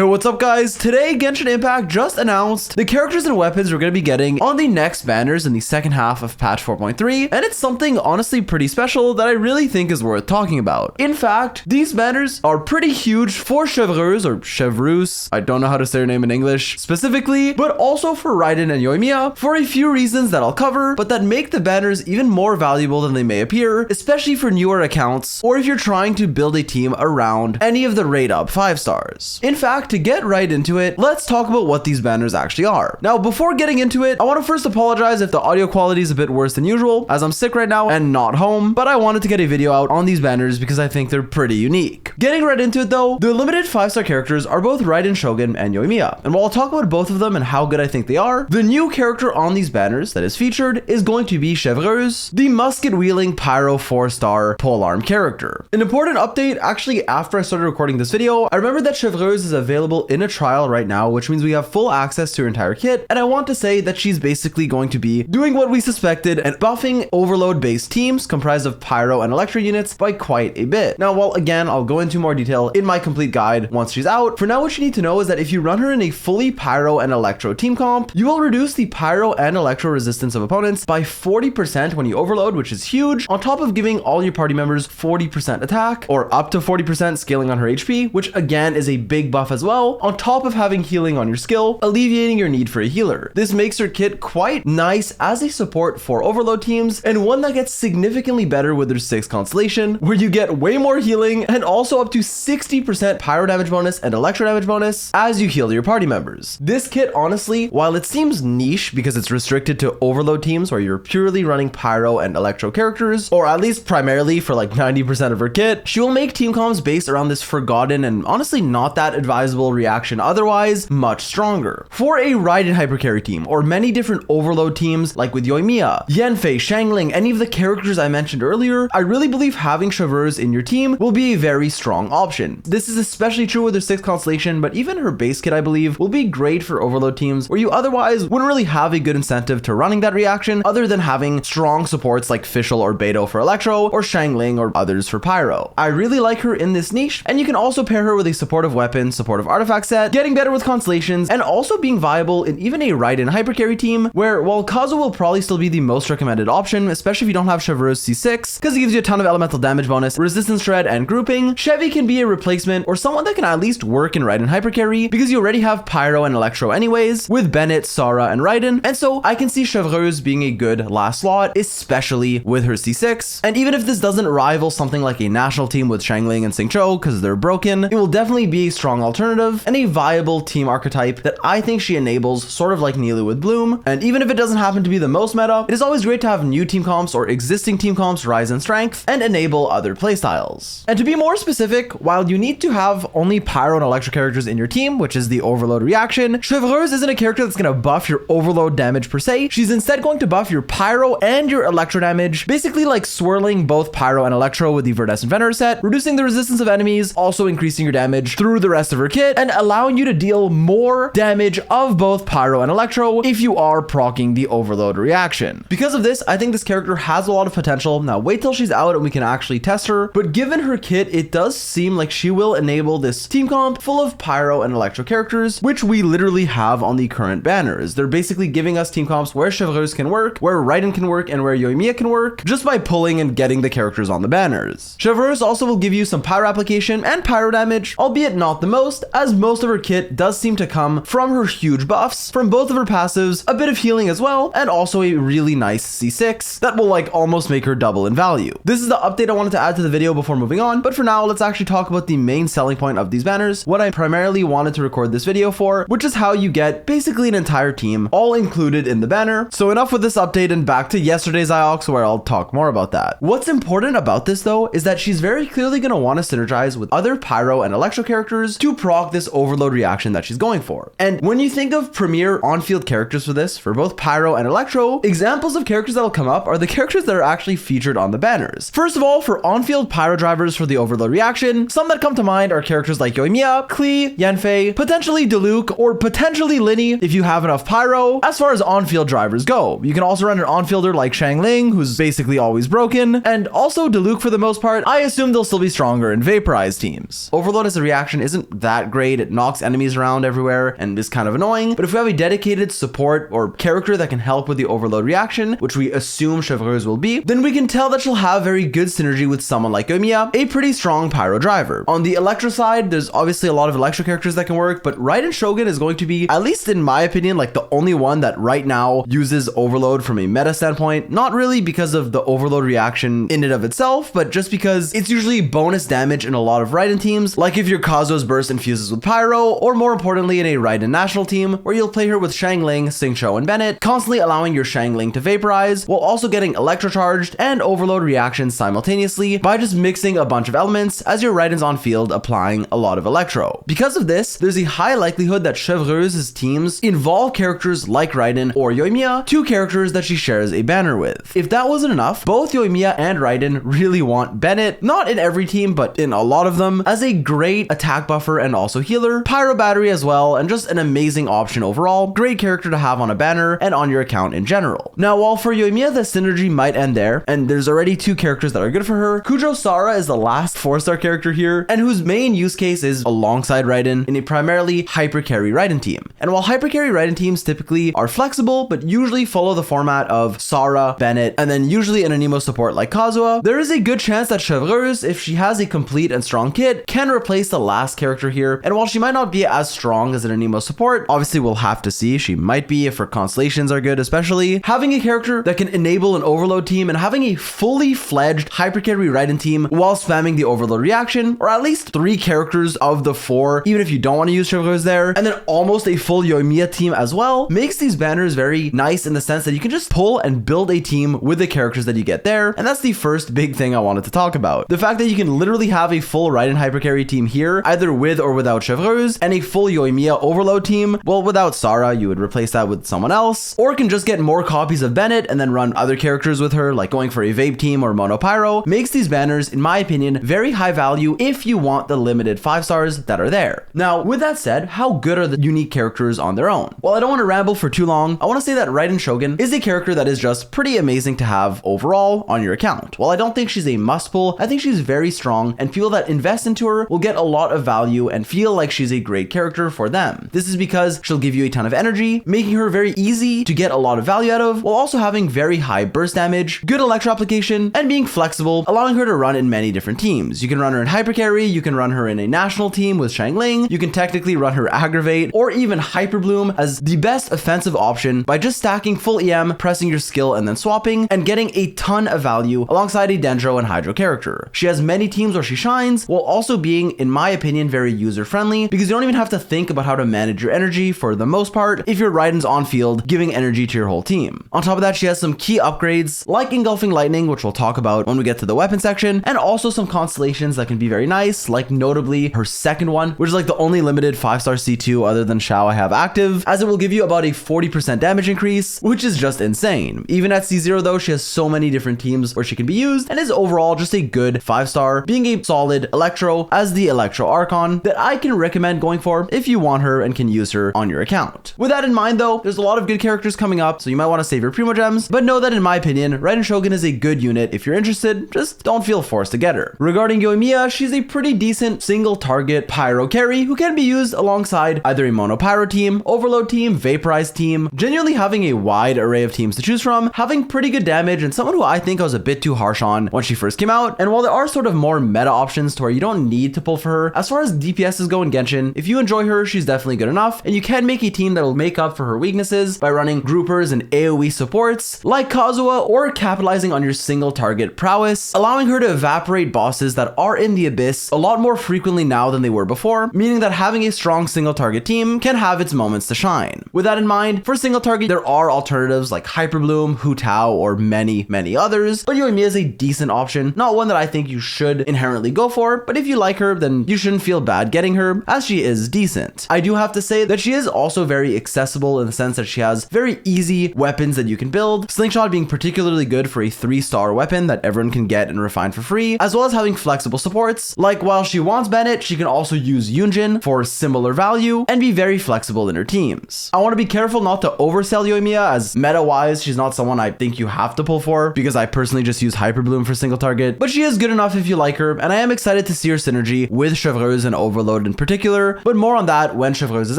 Hey, what's up guys? Today Genshin Impact just announced the characters and weapons we're going to be getting on the next banners in the second half of patch 4.3, and it's something honestly pretty special that I really think is worth talking about. In fact, these banners are pretty huge for Chevreuse or Chevreuse, I don't know how to say her name in English specifically, but also for Raiden and Yoimiya for a few reasons that I'll cover, but that make the banners even more valuable than they may appear, especially for newer accounts or if you're trying to build a team around any of the rate up 5 stars. In fact, to get right into it, let's talk about what these banners actually are. Now, before getting into it, I want to first apologize if the audio quality is a bit worse than usual, as I'm sick right now and not home, but I wanted to get a video out on these banners because I think they're pretty unique. Getting right into it though, the limited 5-star characters are both Raiden Shogun and Yoimiya, and while I'll talk about both of them and how good I think they are, the new character on these banners that is featured is going to be Chevreuse, the musket-wielding pyro 4-star polearm character. An important update, actually after I started recording this video, I remember that Chevreuse is available in a trial right now, which means we have full access to her entire kit, and I want to say that she's basically going to be doing what we suspected and buffing overload based teams comprised of pyro and electro units by quite a bit. Now, while again I'll go into more detail in my complete guide once she's out, for now what you need to know is that if you run her in a fully pyro and electro team comp, you will reduce the pyro and electro resistance of opponents by 40% when you overload, which is huge, on top of giving all your party members 40% attack, or up to 40% scaling on her HP, which again is a big buff as well, on top of having healing on your skill, alleviating your need for a healer. This makes her kit quite nice as a support for overload teams, and one that gets significantly better with her 6 constellation, where you get way more healing and also up to 60% pyro damage bonus and electro damage bonus as you heal your party members. This kit, honestly, while it seems niche because it's restricted to overload teams where you're purely running pyro and electro characters, or at least primarily for like 90% of her kit, she will make team comms based around this forgotten and honestly not that advisable reaction otherwise much stronger. For a Raiden hypercarry team or many different overload teams like with Yoimiya, Yanfei, Xiangling, any of the characters I mentioned earlier, I really believe having Chevreuse in your team will be a very strong option. This is especially true with her 6 constellation, but even her base kit I believe will be great for overload teams where you otherwise wouldn't really have a good incentive to running that reaction other than having strong supports like Fischl or Beidou for electro or Xiangling or others for pyro. I really like her in this niche, and you can also pair her with a supportive weapon, supportive artifact set, getting better with constellations, and also being viable in even a Raiden hypercarry team where while Kujou will probably still be the most recommended option, especially if you don't have Chevreuse C6 because it gives you a ton of elemental damage bonus, resistance shred, and grouping, Chevy can be a replacement or someone that can at least work in Raiden hypercarry because you already have pyro and electro anyways with Bennett, Sara, and Raiden, and so I can see Chevreuse being a good last slot, especially with her C6. And even if this doesn't rival something like a national team with Xiangling and Xingqiu because they're broken, it will definitely be a strong alternative and a viable team archetype that I think she enables, sort of like Nilou with Bloom. And even if it doesn't happen to be the most meta, it is always great to have new team comps or existing team comps rise in strength and enable other playstyles. And to be more specific, while you need to have only pyro and electro characters in your team, which is the overload reaction, Chevreuse isn't a character that's going to buff your overload damage per se. She's instead going to buff your pyro and your electro damage, basically like swirling both pyro and electro with the Verdescent Veneer set, reducing the resistance of enemies, also increasing your damage through the rest of her kit, and allowing you to deal more damage of both pyro and electro if you are proccing the overload reaction. Because of this, I think this character has a lot of potential. Now wait till she's out and we can actually test her, but given her kit, it does seem like she will enable this team comp full of pyro and electro characters, which we literally have on the current banners. They're basically giving us team comps where Chevreuse can work, where Raiden can work, and where Yoimiya can work, just by pulling and getting the characters on the banners. Chevreuse also will give you some pyro application and pyro damage, albeit not the most, as most of her kit does seem to come from her huge buffs, from both of her passives, a bit of healing as well, and also a really nice C6 that will like almost make her double in value. This is the update I wanted to add to the video before moving on, but for now let's actually talk about the main selling point of these banners, what I primarily wanted to record this video for, which is how you get basically an entire team all included in the banner. So enough with this update and back to yesterday's IOX where I'll talk more about that. What's important about this though is that she's very clearly going to want to synergize with other pyro and electro characters to proc this overload reaction that she's going for. And when you think of premier on-field characters for this, for both pyro and electro, examples of characters that'll come up are the characters that are actually featured on the banners. First of all, for on-field pyro drivers for the overload reaction, some that come to mind are characters like Yoimiya, Klee, Yanfei, potentially Diluc, or potentially Linny if you have enough pyro. As far as on-field drivers go, you can also run an on-fielder like Xiangling, who's basically always broken, and also Diluc for the most part. I assume they'll still be stronger in vaporized teams. Overload as a reaction isn't that that great. It knocks enemies around everywhere and is kind of annoying. But if we have a dedicated support or character that can help with the overload reaction, which we assume Chevreuse will be, then we can tell that she'll have very good synergy with someone like Yoimiya, a pretty strong pyro driver. On the Electro side, there's obviously a lot of Electro characters that can work, but Raiden Shogun is going to be, at least in my opinion, like the only one that right now uses overload from a meta standpoint. Not really because of the overload reaction in and of itself, but just because it's usually bonus damage in a lot of Raiden teams, like if your Kazuo's burst infuses with pyro, or more importantly in a Raiden national team, where you'll play her with Xiangling, Xingqiu, and Bennett, constantly allowing your Xiangling to vaporize, while also getting Electro charged and overload reactions simultaneously by just mixing a bunch of elements as your Raiden's on field applying a lot of Electro. Because of this, there's a high likelihood that Chevreuse's teams involve characters like Raiden or Yoimiya, two characters that she shares a banner with. If that wasn't enough, both Yoimiya and Raiden really want Bennett, not in every team, but in a lot of them, as a great attack buffer and also healer, pyro battery as well, and just an amazing option overall. Great character to have on a banner and on your account in general. Now, while for Yoimiya the synergy might end there, and there's already two characters that are good for her, Kujou Sara is the last 4-star character here, and whose main use case is alongside Raiden in a primarily hyper carry Raiden team. And while hyper carry Raiden teams typically are flexible, but usually follow the format of Sara, Bennett, and then usually an anemo support like Kazuo, there is a good chance that Chevreuse, if she has a complete and strong kit, can replace the last character here. And while she might not be as strong as an anemo support, obviously we'll have to see, she might be if her constellations are good especially, having a character that can enable an overload team and having a fully fledged hyper carry Raiden team while spamming the overload reaction, or at least 3 characters of the 4, even if you don't want to use Chevreuse there, and then almost a full Yoimiya team as well, makes these banners very nice in the sense that you can just pull and build a team with the characters that you get there. And that's the first big thing I wanted to talk about. The fact that you can literally have a full Raiden hyper carry team here, either with or without Chevreuse, and a full Yoimiya overload team. Well, without Sara, you would replace that with someone else, or can just get more copies of Bennett and then run other characters with her, like going for a vape team or mono pyro, makes these banners, in my opinion, very high value if you want the limited 5 stars that are there. Now, with that said, how good are the unique characters on their own? Well, I don't want to ramble for too long. I want to say that Raiden Shogun is a character that is just pretty amazing to have overall on your account. While I don't think she's a must pull, I think she's very strong, and people that invest into her will get a lot of value and feel like she's a great character for them. This is because she'll give you a ton of energy, making her very easy to get a lot of value out of, while also having very high burst damage, good electro application, and being flexible, allowing her to run in many different teams. You can run her in hyper carry, you can run her in a national team with Xiangling, you can technically run her aggravate, or even hyper bloom as the best offensive option by just stacking full EM, pressing your skill and then swapping, and getting a ton of value alongside a Dendro and Hydro character. She has many teams where she shines, while also being, in my opinion, very user friendly, because you don't even have to think about how to manage your energy for the most part if your Raiden's on field giving energy to your whole team. On top of that, she has some key upgrades like Engulfing Lightning, which we'll talk about when we get to the weapon section, and also some constellations that can be very nice, like notably her second one, which is like the only limited 5-star C2 other than Shao I have active, as it will give you about a 40% damage increase, which is just insane. Even at C0 though, she has so many different teams where she can be used, and is overall just a good 5-star, being a solid Electro as the Electro Archon that I can recommend going for if you want her and can use her on your account. With that in mind though, there's a lot of good characters coming up, so you might want to save your Primo Gems, but know that in my opinion, Raiden Shogun is a good unit. If you're interested, just don't feel forced to get her. Regarding Yoimiya, she's a pretty decent single target pyro carry who can be used alongside either a mono pyro team, overload team, vaporize team, genuinely having a wide array of teams to choose from, having pretty good damage, and someone who I think I was a bit too harsh on when she first came out. And while there are sort of more meta options to where you don't need to pull for her, as far as DPSs go in Genshin, if you enjoy her, she's definitely good enough, and you can make a team that will make up for her weaknesses by running groupers and AoE supports like Kazuo, or capitalizing on your single target prowess, allowing her to evaporate bosses that are in the abyss a lot more frequently now than they were before, meaning that having a strong single target team can have its moments to shine. With that in mind, for single target, there are alternatives like Hyperbloom, Hu Tao, or many others, but Yoimiya is a decent option, not one that I think you should inherently go for, but if you like her, then you shouldn't feel bad getting her, as she is decent. I do have to say that she is also very accessible in the sense that she has very easy weapons that you can build, Slingshot being particularly good for a 3-star weapon that everyone can get and refine for free, as well as having flexible supports, like while she wants Bennett, she can also use Yunjin for similar value and be very flexible in her teams. I want to be careful not to oversell Yoimiya, as meta-wise, she's not someone I think you have to pull for, because I personally just use Hyperbloom for single target, but she is good enough if you like her, and I am excited to see her synergy with Chevreuse and Overload loaded in particular, but more on that when Chevreuse is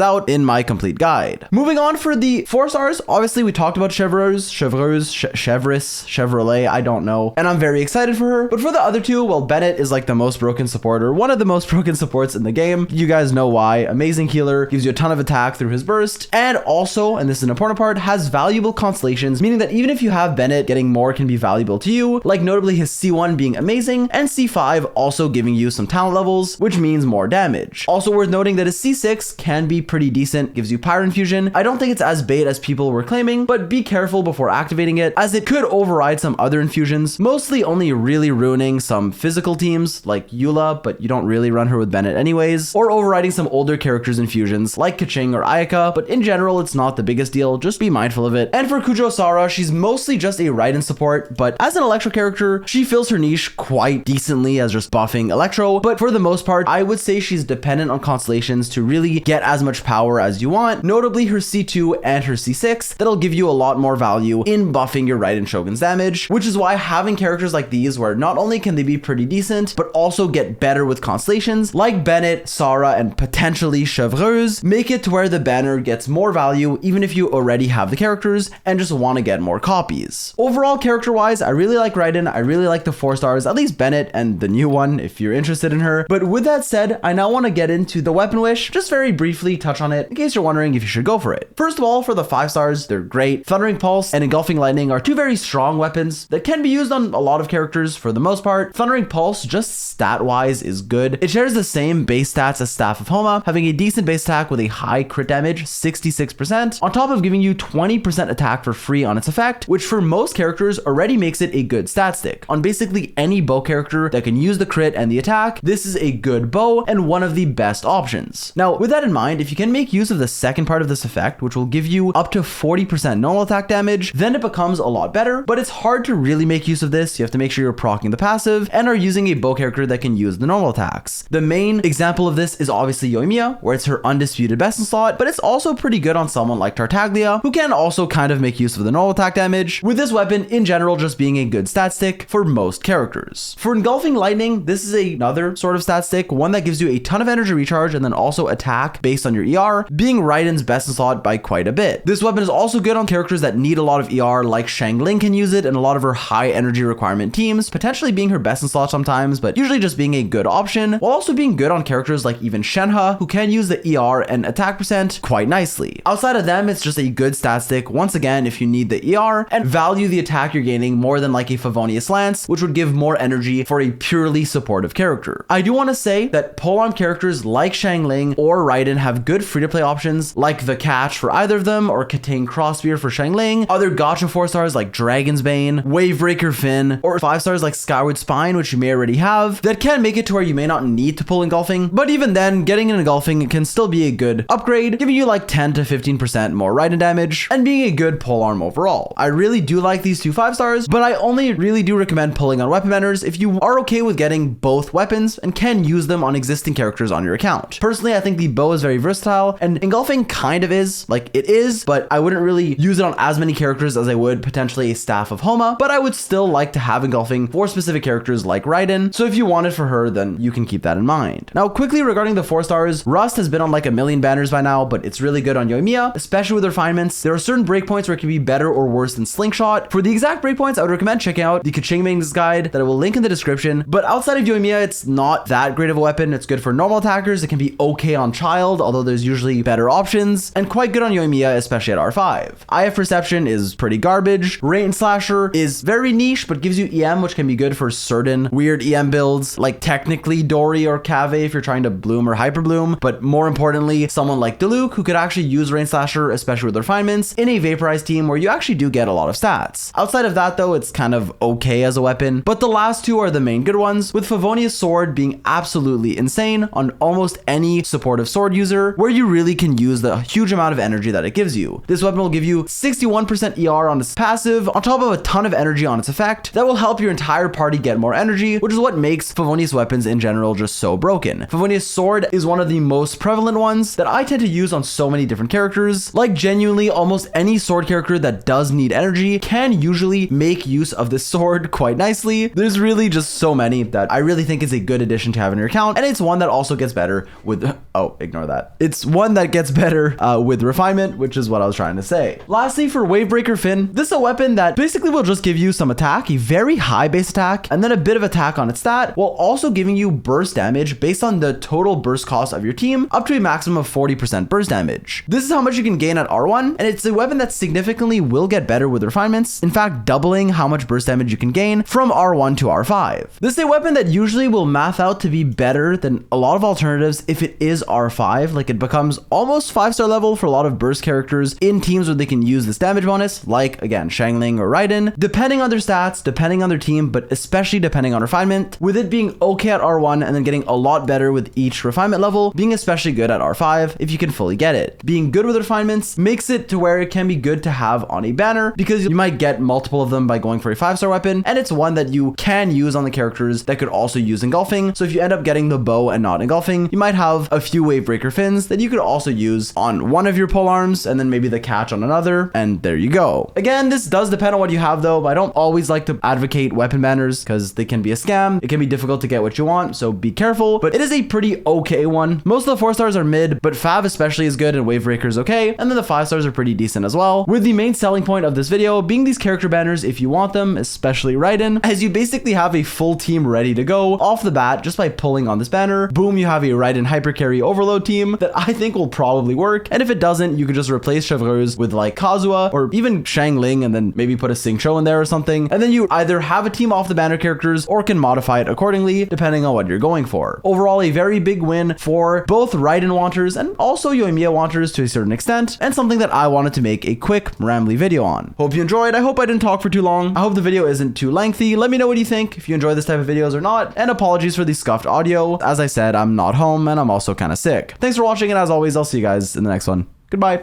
out in my complete guide. Moving on for the 4 stars, obviously we talked about Chevreuse, Chevrolet, I don't know, and I'm very excited for her. But for the other two, well, Bennett is like the most broken support, or one of the most broken supports in the game. You guys know why. Amazing healer, gives you a ton of attack through his burst, and also, and this is an important part, has valuable constellations, meaning that even if you have Bennett, getting more can be valuable to you, like notably his C1 being amazing, and C5 also giving you some talent levels, which means more damage. Also worth noting that his C6 can be pretty decent, gives you Pyro Infusion. I don't think it's as bait as people were claiming, but be careful before activating it, as it could override some other infusions, mostly only really ruining some physical teams like Eula, but you don't really run her with Bennett anyways, or overriding some older characters' infusions like Kaching or Ayaka, but in general it's not the biggest deal, just be mindful of it. And for Kujou Sara, she's mostly just a Raiden support, but as an Electro character, she fills her niche quite decently as just buffing Electro, but for the most part, I would say she's dependent on constellations to really get as much power as you want, notably her C2 and her C6, that'll give you a lot more value in buffing your Raiden Shogun's damage, which is why having characters like these where not only can they be pretty decent, but also get better with constellations like Bennett, Sara, and potentially Chevreuse, make it to where the banner gets more value even if you already have the characters and just want to get more copies. Overall, character-wise, I really like Raiden, I really like the 4 stars, at least Bennett and the new one if you're interested in her. But with that said, I now want to get into the weapon wish, just very briefly touch on it in case you're wondering if you should go for it. First of all, for the 5 stars, they're great. Thundering Pulse and Engulfing Lightning are two very strong weapons that can be used on a lot of characters for the most part. Thundering Pulse, just stat-wise, is good. It shares the same base stats as Staff of Homa, having a decent base attack with a high crit damage, 66%, on top of giving you 20% attack for free on its effect, which for most characters already makes it a good stat stick. On basically any bow character that can use the crit and the attack, this is a good bow and one of the best options. Now, with that in mind, if you can make use of the second part of this effect, which will give you up to 40% normal attack damage, then it becomes a lot better, but it's hard to really make use of this. You have to make sure you're proccing the passive and are using a bow character that can use the normal attacks. The main example of this is obviously Yoimiya, where it's her undisputed best in slot, but it's also pretty good on someone like Tartaglia, who can also kind of make use of the normal attack damage, with this weapon in general just being a good stat stick for most characters. For Engulfing Lightning, this is another sort of stat stick, one that gives you a ton of energy recharge and then also attack based on your ER, being Raiden's best in slot by quite a bit. This weapon is also good on characters that need a lot of ER, like Xiangling can use it in a lot of her high energy requirement teams, potentially being her best in slot sometimes, but usually just being a good option, while also being good on characters like even Shenhe, who can use the ER and attack percent quite nicely. Outside of them, it's just a good stat stick, once again, if you need the ER, and value the attack you're gaining more than like a Favonius Lance, which would give more energy for a purely supportive character. I do want to say that polearm characters like Xiangling or Raiden have good free-to-play options, like the Catch for either of them, or Katane Crossbeer for Xiangling, other gacha 4 stars like Dragon's Bane, Wavebreaker Finn, or 5 stars like Skyward Spine, which you may already have, that can make it to where you may not need to pull Engulfing, but even then, getting an Engulfing can still be a good upgrade, giving you like 10 to 15% more Raiden damage, and being a good polearm overall. I really do like these two 5 stars, but I only really do recommend pulling on weapon banners if you are okay with getting both weapons and can use them on existing characters on your account. Personally, I think the bow is very versatile, and Engulfing kind of is, like it is, but I wouldn't really use it on as many characters as I would potentially a Staff of Homa, but I would still like to have Engulfing for specific characters like Raiden, so if you want it for her, then you can keep that in mind. Now, quickly regarding the 4 stars, Rust has been on like a million banners by now, but it's really good on Yoimiya, especially with refinements. There are certain breakpoints where it can be better or worse than Slingshot. For the exact breakpoints, I would recommend checking out the Kaching Ming's guide that I will link in the description, but outside of Yoimiya, it's not that great of a weapon. It's good for normal attackers, it can be okay on Child, although there's usually better options, and quite good on Yoimiya, especially at R5. IF Perception is pretty garbage. Rain Slasher is very niche, but gives you EM, which can be good for certain weird EM builds, like technically Dory or Cave if you're trying to bloom or hyper bloom, but more importantly, someone like Diluc, who could actually use Rain Slasher, especially with refinements, in a vaporized team where you actually do get a lot of stats. Outside of that though, it's kind of okay as a weapon, but the last two are the main good ones, with Favonius Sword being absolutely insane on almost any supportive sword user, where you really can use the huge amount of energy that it gives you. This weapon will give you 61% ER on its passive, on top of a ton of energy on its effect, that will help your entire party get more energy, which is what makes Favonius weapons in general just so broken. Favonius Sword is one of the most prevalent ones that I tend to use on so many different characters. Like genuinely, almost any sword character that does need energy can usually make use of this sword quite nicely. There's really just so many that I really think is a good addition to have in your account, and it's one that also also gets better with, oh, ignore that. It's one that gets better with refinement, which is what I was trying to say. Lastly, for Wavebreaker Fin, this is a weapon that basically will just give you some attack, a very high base attack, and then a bit of attack on its stat, while also giving you burst damage based on the total burst cost of your team, up to a maximum of 40% burst damage. This is how much you can gain at R1, and it's a weapon that significantly will get better with refinements, in fact doubling how much burst damage you can gain from R1 to R5. This is a weapon that usually will math out to be better than a lot of alternatives if it is R5, like it becomes almost 5-star level for a lot of burst characters in teams where they can use this damage bonus, like again Xiangling or Raiden, depending on their stats, depending on their team, but especially depending on refinement, with it being okay at R1 and then getting a lot better with each refinement level, being especially good at R5 if you can fully get it. Being good with refinements makes it to where it can be good to have on a banner, because you might get multiple of them by going for a 5-star weapon, and it's one that you can use on the characters that could also use Engulfing. So if you end up getting the bow and not Engulfing, you might have a few Wavebreaker Fins that you could also use on one of your pole arms and then maybe the catch on another, and there you go. Again, this does depend on what you have though, but I don't always like to advocate weapon banners because they can be a scam. It can be difficult to get what you want, so be careful, but it is a pretty okay one. Most of the 4-stars are mid, but Fab especially is good and Wavebreaker is okay, and then the 5-stars are pretty decent as well, with the main selling point of this video being these character banners if you want them, especially Raiden, as you basically have a full team ready to go off the bat just by pulling on this banner. Boom, you have a Raiden hypercarry overload team that I think will probably work, and if it doesn't, you could just replace Chevreuse with like Kazuha or even Xiangling and then maybe put a Xingqiu in there or something, and then you either have a team off the banner characters or can modify it accordingly depending on what you're going for. Overall, a very big win for both Raiden wanters and also Yoimiya wanters to a certain extent, and something that I wanted to make a quick rambly video on. Hope you enjoyed. I hope I didn't talk for too long. I hope the video isn't too lengthy. Let me know what you think if you enjoy this type of videos or not, and apologies for the scuffed audio. As I said, I'm not home and I'm also kind of sick. Thanks for watching, and as always, I'll see you guys in the next one. Goodbye.